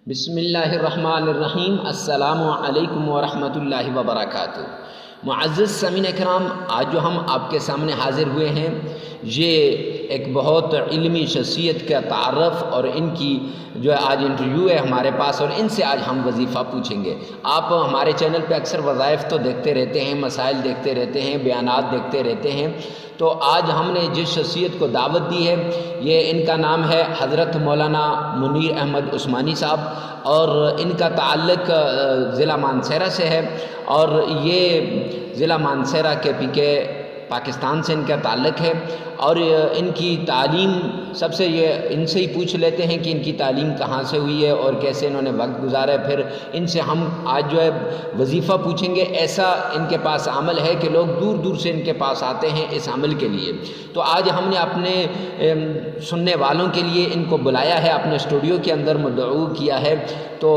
بسم اللہ الرحمن الرحیم۔ السلام علیکم ورحمۃ اللہ وبرکاتہ۔ معزز سامعین کرام، آج جو ہم آپ کے سامنے حاضر ہوئے ہیں یہ ایک بہت علمی شخصیت کا تعارف اور ان کی جو ہے آج انٹرویو ہے ہمارے پاس، اور ان سے آج ہم وظیفہ پوچھیں گے۔ آپ ہمارے چینل پہ اکثر وظائف تو دیکھتے رہتے ہیں، مسائل دیکھتے رہتے ہیں، بیانات دیکھتے رہتے ہیں، تو آج ہم نے جس شخصیت کو دعوت دی ہے یہ ان کا نام ہے حضرت مولانا منیر احمد عثمانی صاحب، اور ان کا تعلق ضلع مانسہرہ سے ہے، اور یہ ضلع مانسہرہ کے PK پاکستان سے ان کا تعلق ہے۔ اور ان کی تعلیم سب سے یہ ان سے ہی پوچھ لیتے ہیں کہ ان کی تعلیم کہاں سے ہوئی ہے اور کیسے انہوں نے وقت گزارا ہے، پھر ان سے ہم آج جو ہے وظیفہ پوچھیں گے۔ ایسا ان کے پاس عمل ہے کہ لوگ دور دور سے ان کے پاس آتے ہیں اس عمل کے لیے، تو آج ہم نے اپنے سننے والوں کے لیے ان کو بلایا ہے، اپنے اسٹوڈیو کے اندر مدعو کیا ہے، تو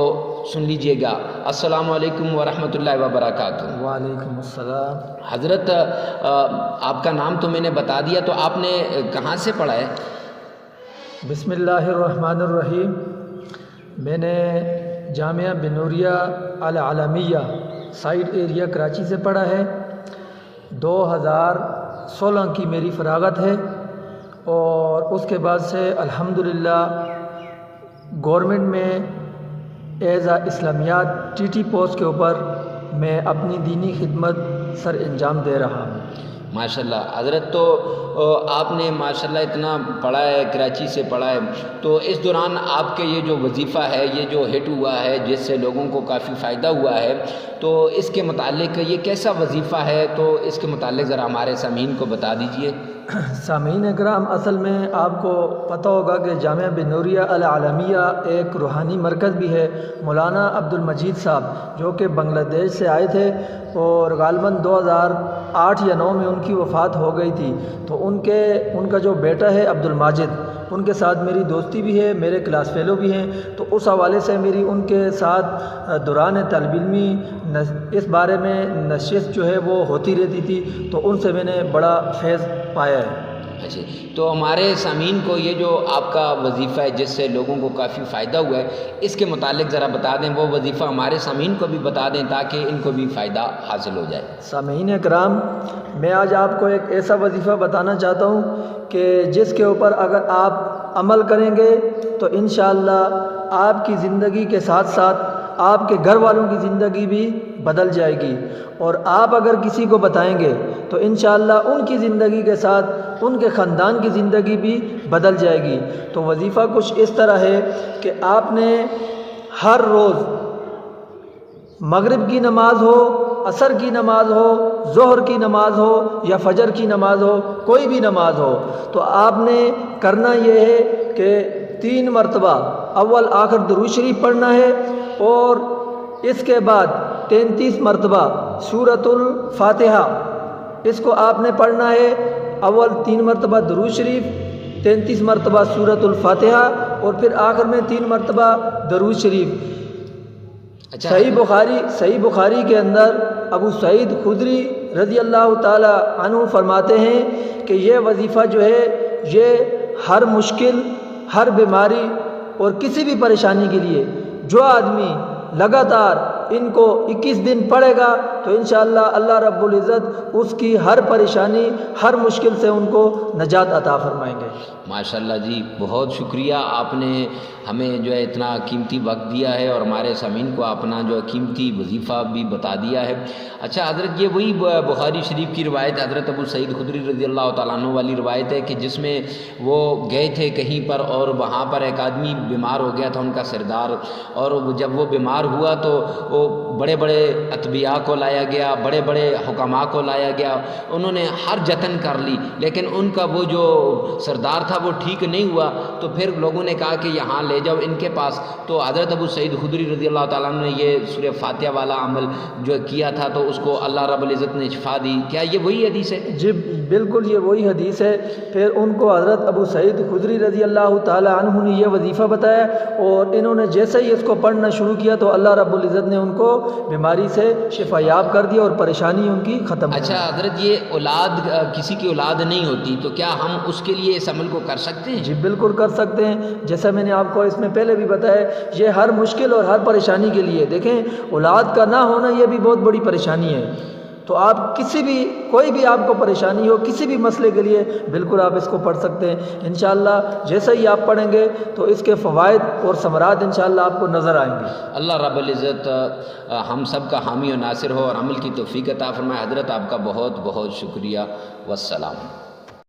سن لیجئے گا۔ السلام علیکم ورحمۃ اللہ وبرکاتہ۔ وعلیکم السلام۔ حضرت آپ کا نام تو میں نے بتا دیا، تو آپ نے کہاں سے پڑھا ہے؟ بسم اللہ الرحمن الرحیم۔ میں نے جامعہ بنوریہ العالمیہ سائٹ ایریا کراچی سے پڑھا ہے۔ 2016 کی میری فراغت ہے، اور اس کے بعد سے الحمدللہ گورنمنٹ میں ایز اسلامیات TT پوسٹ کے اوپر میں اپنی دینی خدمت سر انجام دے رہا ہوں۔ ماشاءاللہ حضرت، تو آپ نے ماشاءاللہ اتنا پڑھا ہے، کراچی سے پڑھا ہے، تو اس دوران آپ کے یہ جو وظیفہ ہے، یہ جو ہٹ ہوا ہے جس سے لوگوں کو کافی فائدہ ہوا ہے، تو اس کے متعلق یہ کیسا وظیفہ ہے، تو اس کے متعلق ذرا ہمارے سامعین کو بتا دیجئے۔ سامعین اکرام، اصل میں آپ کو پتہ ہوگا کہ جامعہ بنوریہ العالمیہ ایک روحانی مرکز بھی ہے۔ مولانا عبد المجید صاحب جو کہ بنگلہ دیش سے آئے تھے، اور غالباً 2008 یا 2009 میں ان کی وفات ہو گئی تھی، تو ان کا جو بیٹا ہے عبد الماجد، ان کے ساتھ میری دوستی بھی ہے، میرے کلاس فیلو بھی ہیں، تو اس حوالے سے میری ان کے ساتھ دوران طالب علمی اس بارے میں نشست جو ہے وہ ہوتی رہتی تھی، تو ان سے میں نے بڑا فیض پایا ہے۔ اچھا، تو ہمارے سامعین کو یہ جو آپ کا وظیفہ ہے جس سے لوگوں کو کافی فائدہ ہوا ہے، اس کے متعلق ذرا بتا دیں، وہ وظیفہ ہمارے سامعین کو بھی بتا دیں تاکہ ان کو بھی فائدہ حاصل ہو جائے۔ سامعین اکرام، میں آج آپ کو ایک ایسا وظیفہ بتانا چاہتا ہوں کہ جس کے اوپر اگر آپ عمل کریں گے تو انشاءاللہ آپ کی زندگی کے ساتھ ساتھ آپ کے گھر والوں کی زندگی بھی بدل جائے گی، اور آپ اگر کسی کو بتائیں گے تو انشاءاللہ ان کی زندگی کے ساتھ ان کے خاندان کی زندگی بھی بدل جائے گی۔ تو وظیفہ کچھ اس طرح ہے کہ آپ نے ہر روز مغرب کی نماز ہو، عصر کی نماز ہو، ظہر کی نماز ہو یا فجر کی نماز ہو، کوئی بھی نماز ہو، تو آپ نے کرنا یہ ہے کہ 3 مرتبہ اول آخر درود شریف پڑھنا ہے، اور اس کے بعد 33 مرتبہ سورۃ الفاتحہ، اس کو آپ نے پڑھنا ہے۔ اول 3 مرتبہ درود شریف، 33 مرتبہ سورۃ الفاتحہ، اور پھر آخر میں 3 مرتبہ درود شریف۔ صحیح بخاری کے اندر ابو سعید خدری رضی اللہ تعالی عنہ فرماتے ہیں کہ یہ وظیفہ جو ہے یہ ہر مشکل، ہر بیماری اور کسی بھی پریشانی کے لیے جو آدمی لگاتار ان کو 21 دن پڑھے گا تو انشاءاللہ اللہ رب العزت اس کی ہر پریشانی، ہر مشکل سے ان کو نجات عطا فرمائیں گے۔ ماشاءاللہ جی، بہت شکریہ، آپ نے ہمیں جو ہے اتنا قیمتی وقت دیا ہے، اور ہمارے سامعین کو اپنا جو ہے قیمتی وظیفہ بھی بتا دیا ہے۔ اچھا حضرت، یہ وہی بخاری شریف کی روایت حضرت ابو سعید خدری رضی اللہ تعالیٰ عنہ والی روایت ہے کہ جس میں وہ گئے تھے کہیں پر، اور وہاں پر ایک آدمی بیمار ہو گیا تھا، ان کا سردار، اور جب وہ بیمار ہوا تو وہ بڑے بڑے اتباع کو لایا گیا، بڑے بڑے حکماء کو لایا گیا، انہوں نے ہر جتن کر لی، لیکن ان کا وہ جو سردار تھا وہ ٹھیک نہیں ہوا، تو پھر لوگوں نے کہا کہ یہاں لے جاؤ ان کے پاس، تو حضرت ابو سعید خدری رضی اللہ تعالیٰ عنہ نے یہ سورہ فاتحہ والا عمل جو کیا تھا، تو اس کو اللہ رب العزت نے شفا دی۔ کیا یہ وہی حدیث ہے؟ جی بالکل، یہ وہی حدیث ہے۔ پھر ان کو حضرت ابو سعید خدری رضی اللہ تعالی عنہ نے یہ وظیفہ بتایا، اور انہوں نے جیسے ہی اس کو پڑھنا شروع کیا تو اللہ رب العزت نے ان کو بیماری سے شفا یاب ایجاب کر دیا اور پریشانی ان کی ختم ہو گئی۔ اچھا حضرت، یہ اولاد کسی کی اولاد نہیں ہوتی تو کیا ہم اس کے لیے اس عمل کو کر سکتے ہیں؟ جی بالکل کر سکتے ہیں، جیسا میں نے آپ کو اس میں پہلے بھی بتایا، یہ ہر مشکل اور ہر پریشانی کے لیے، دیکھیں اولاد کا نہ ہونا یہ بھی بہت بڑی پریشانی ہے، تو آپ کسی بھی کوئی بھی آپ کو پریشانی ہو کسی بھی مسئلے کے لیے بالکل آپ اس کو پڑھ سکتے ہیں۔ انشاءاللہ جیسا ہی آپ پڑھیں گے تو اس کے فوائد اور ثمرات انشاءاللہ آپ کو نظر آئیں گے۔ اللہ رب العزت ہم سب کا حامی و ناصر ہو اور عمل کی توفیق عطا فرمائے۔ حضرت آپ کا بہت بہت شکریہ، والسلام۔